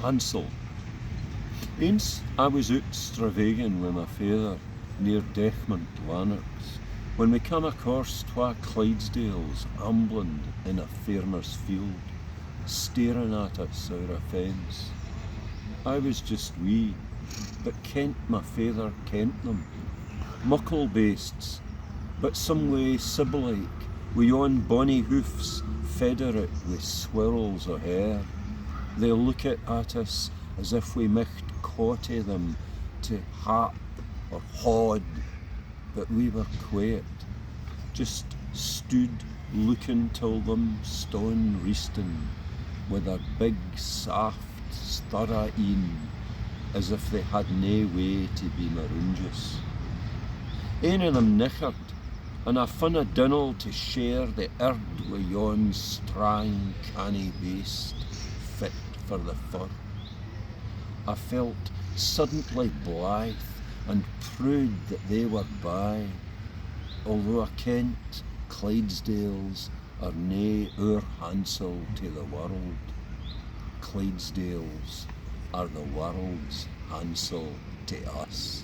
Handsel. Ance I was out stravaiging with my father near Dechmont, Lanarks, when we came across twa Clydesdales ambling in a farmer's field, staring at us o'er a fence. I was just wee, but kent my father kent them. Muckle bastes, but some way sib-like, wi' yon bonny hoofs federate wi' swirls o' hair. They look at us as if we micht courty them to hap or haud, but we were quiet, just stood looking till them stone reastin, with their big saft stirra een, as if they had nae way to be maroongus. Ane of them nickered, and I fun a dinnel to share the erd wi' yon strang canny baste, fit for the fur. I felt suddenly blithe and proud that they were by, although I kent Clydesdales are nae our Handsel to the world. Clydesdales are the world's Handsel to us.